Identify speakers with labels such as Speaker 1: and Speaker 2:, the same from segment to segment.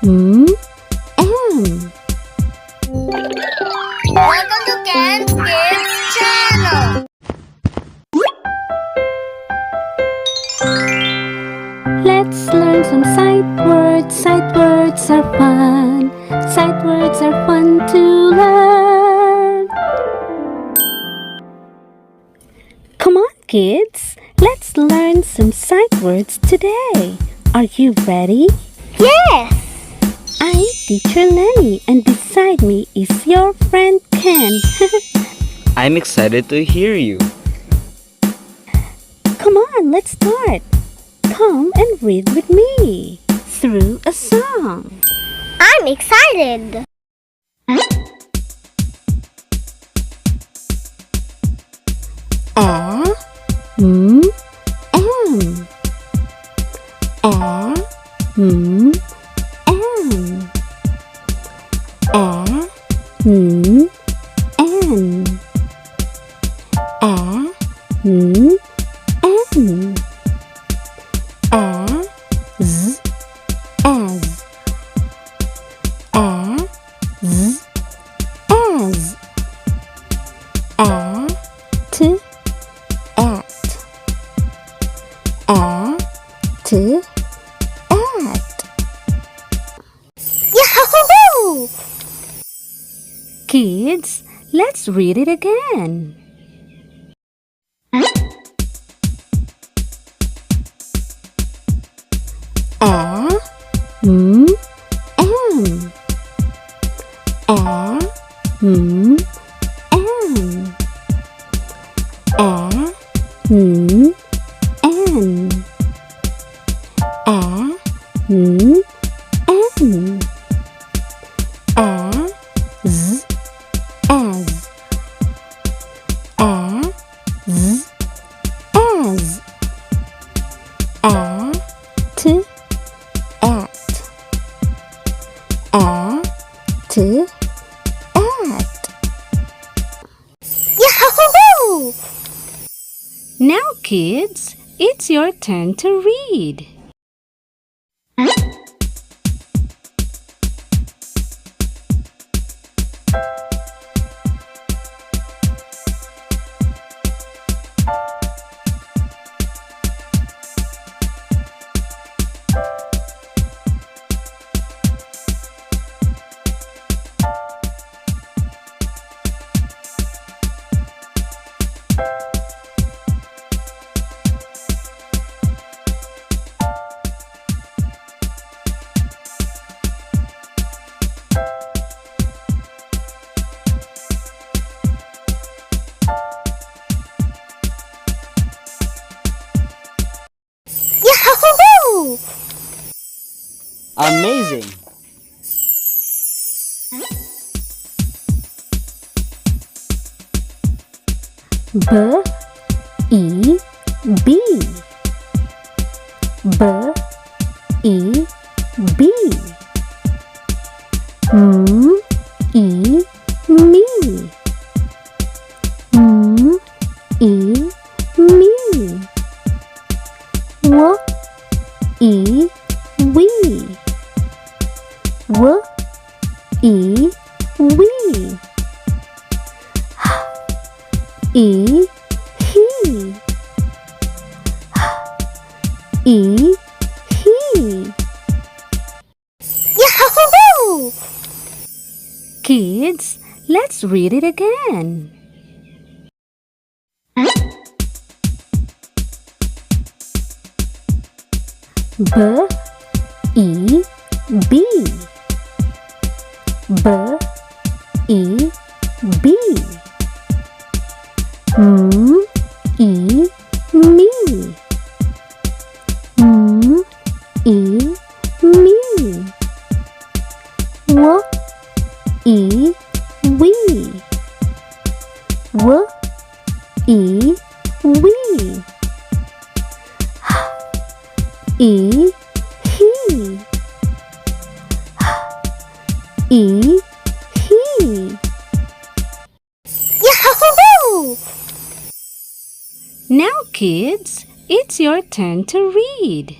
Speaker 1: M.
Speaker 2: Welcome to Ken's Kids channel.
Speaker 1: Let's learn some sight words. Sight words are fun. Sight words are fun to learn. Come on, kids. Let's learn some sight words today. Are you ready?
Speaker 2: Yes.
Speaker 1: I'm Teacher Lenny, and beside me is your friend Ken.
Speaker 3: I'm excited to hear you.
Speaker 1: Come on, let's start. Come and read with me through a song.
Speaker 2: I'm excited.
Speaker 1: A, M, M. A, M, M. A, N, N. A, N, N. A, Z, as. A, Z, as. A, T, at. A, T, at.
Speaker 2: Yahoo!
Speaker 1: Kids, let's read it again. A, M, M. A, M, M. A, N, N. A, N, N. A, Z, as. A, Z, as. A, T, at. A, T, at.
Speaker 2: Yahoo!
Speaker 1: Now, kids, it's your turn to read.
Speaker 2: Yahoo!
Speaker 3: Amazing!
Speaker 1: B, E, B. B, E, B. M, E, me. M, E, me. W, E, we. W, E, we. E, he. E, he.
Speaker 2: Yahoo!
Speaker 1: Kids, let's read it again. B, E, B. B, E, B. M, E, me. M, E, me. W, E, we. W, E, we. E, he. E, he.
Speaker 2: Yahoo!
Speaker 1: Now, kids, it's your turn to read.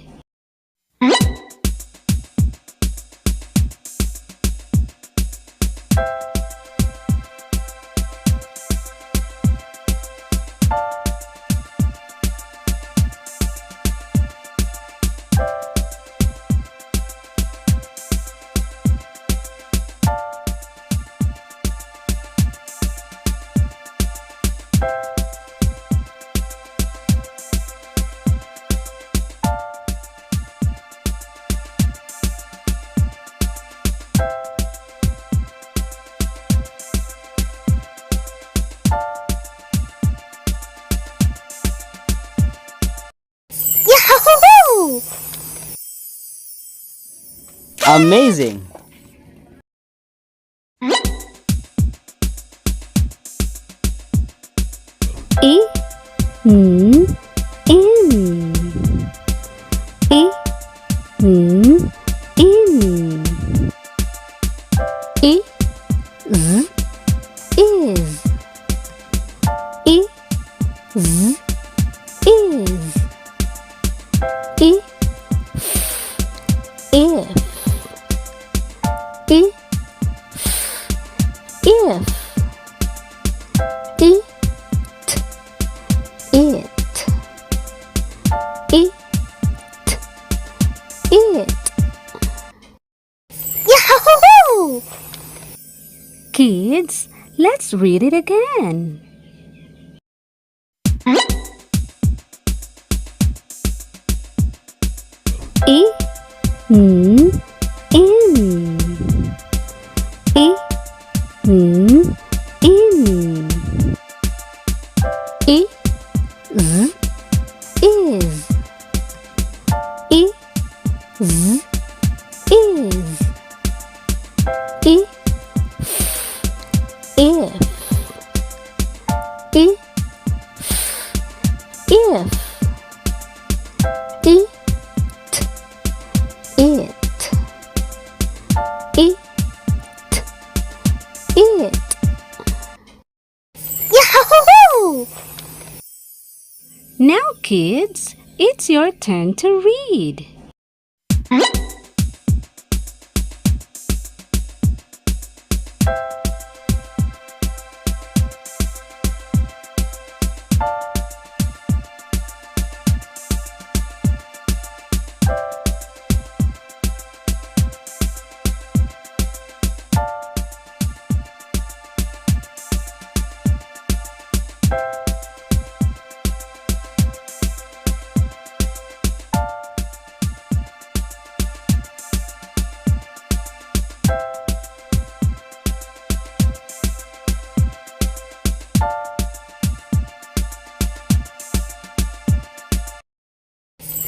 Speaker 3: Amazing!
Speaker 1: I, N, in. I, N, in. I, Z, is. I, Z, is. I, if. I, if. I, it. It. It.
Speaker 2: Yahoo!
Speaker 1: Kids, let's read it again. I, N, in. I, N, in. I, Z, is. I, Z, is. I, if. I, if. I, it. It. It.
Speaker 2: Yahoo!
Speaker 1: Now, kids, it's your turn to read.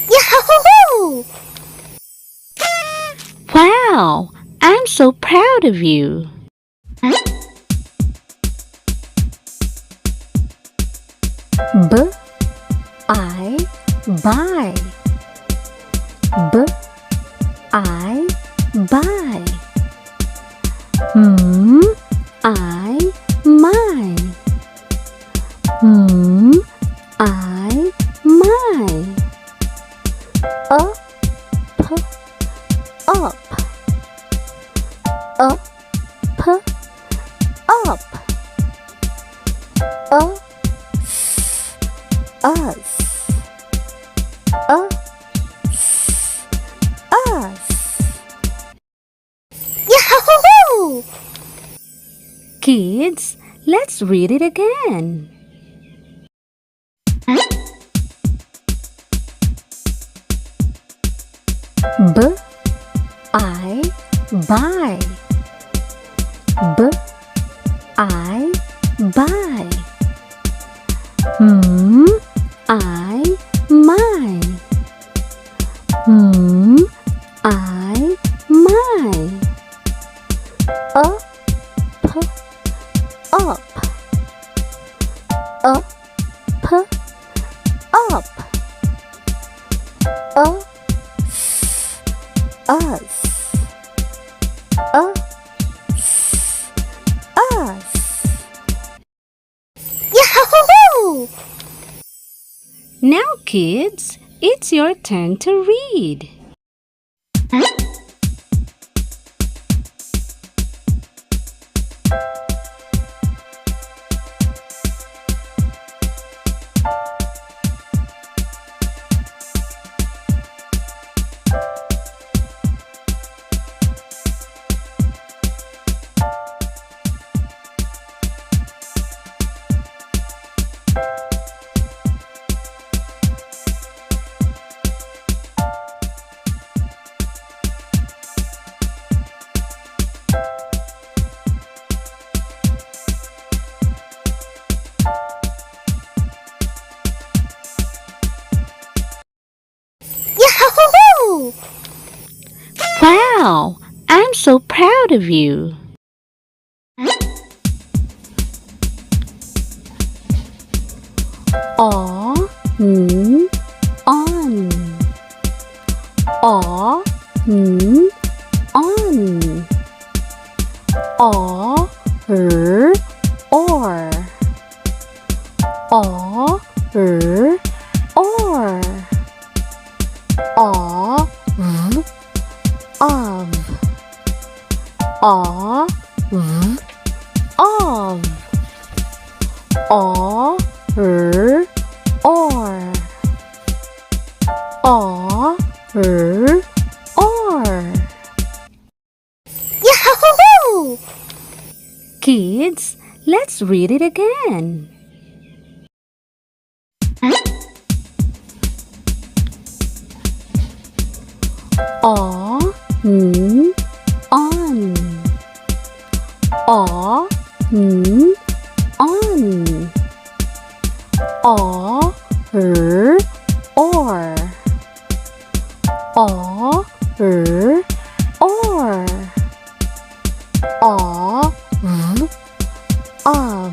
Speaker 2: Yahoo!
Speaker 1: Wow, I'm so proud of you. B, I, buy. B, I, buy. M, I, my. M, I, my. Up, up. Up, up. Us. Us.
Speaker 2: Yahoo!
Speaker 1: Kids, let's read it again. B, I, buy. B, I, buy. M, I, my. M, I, my. Up, up. Up, up. Us. Us.
Speaker 2: Yahoo!
Speaker 1: Now, kids, it's your turn to read. Wow! I'm so proud of you. On, on. On, on. Or, or. Or, or. Of, of. Of, of. Or, or. Or.
Speaker 2: Yahoo!
Speaker 1: Kids, let's read it again. On, on. On, on. Or, or. Or, or. Of, of. Of.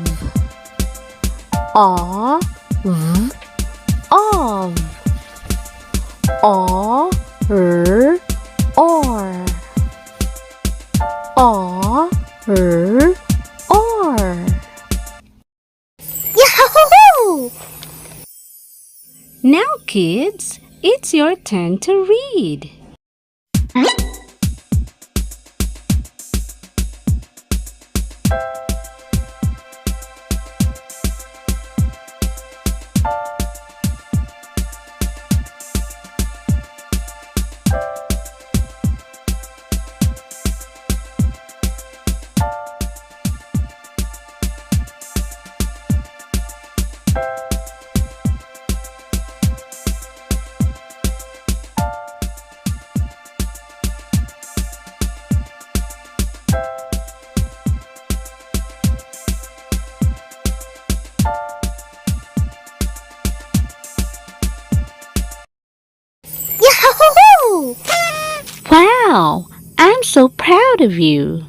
Speaker 1: Or, or.
Speaker 2: Yahoo!
Speaker 1: Now, kids, it's your turn to read.
Speaker 2: Yahoo!
Speaker 1: Wow! I'm so proud of you.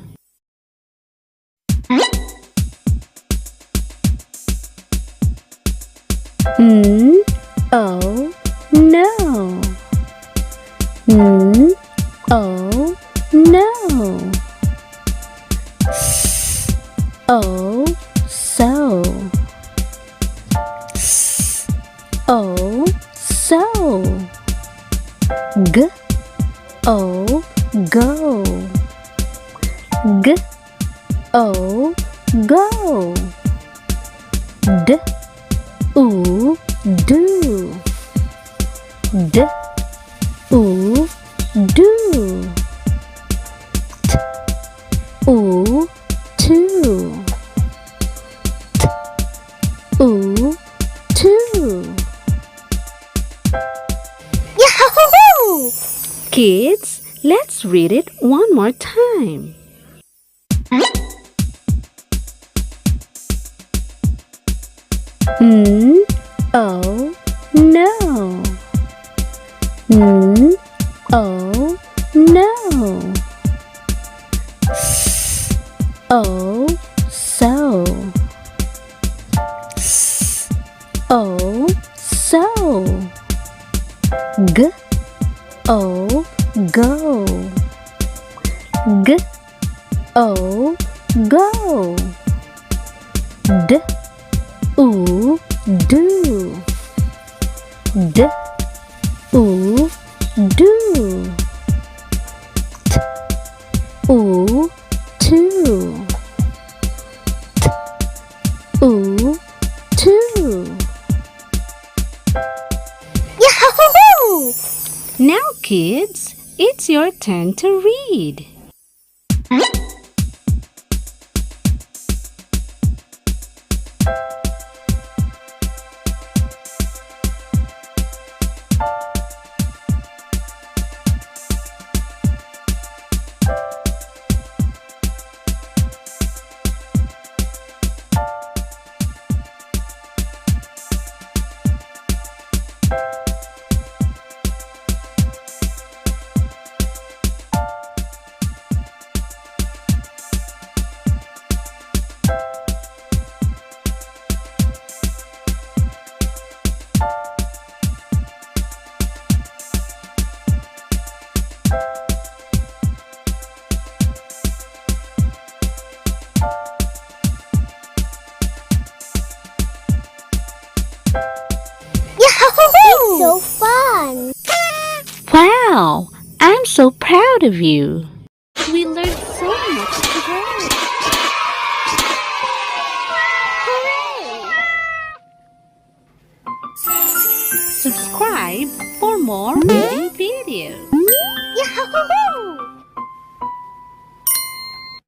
Speaker 1: Oh, no. Oh, no. Oh, so. Oh, so. G, oh, go. G, oh, go. D, ooh, do. D, ooh, do. T, ooh, to. T, ooh, to.
Speaker 2: Yahoo!
Speaker 1: Kids, let's read it one more time. Oh, no. Oh, no. Oh, so. Oh, so. G, oh, go. G, oh, go. D, ooh, do. D, ooh, do. T, ooh, to. T, ooh, to.
Speaker 2: Yahoo!
Speaker 1: Now, kids, it's your turn to read.
Speaker 2: It's so fun.
Speaker 1: Wow! I'm so proud of you. We learned so much today. Subscribe for more reading videos.
Speaker 2: Yahoo!